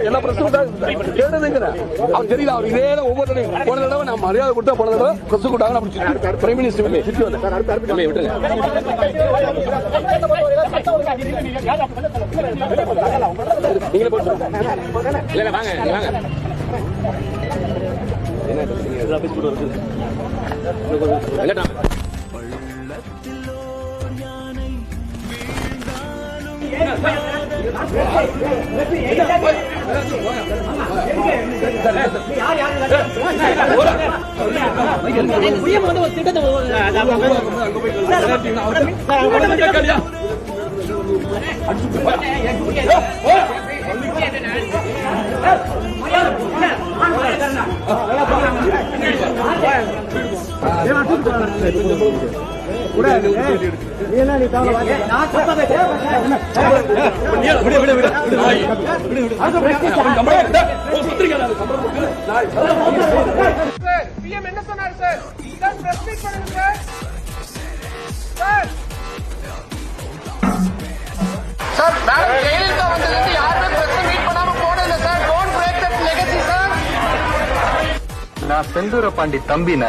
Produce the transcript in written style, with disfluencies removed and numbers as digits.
எல்லா பிரச்சனையும் அவர் தெரியல. அவர் இதே ஒவ்வொரு போன தடவை நான் மரியாதை கொடுத்தா போன தடவை பிரஸ் கூட்டாங்க. பிரைம் மினிஸ்டர் சுற்றி விட்டுருங்க. நீங்களே போட்டு வாங்க வாங்க. என்ன சொன்னாரு சார்? பிரஸ் மீட் பண்ணுங்க சார். சார் மேடம் ஜெயலலிதா வந்ததுல யாருமே பிரஸ் மீட் பண்ணாம போனதில்லை sir. Don't break that legacy sir. நான் செந்தூர பாண்டி தம்பின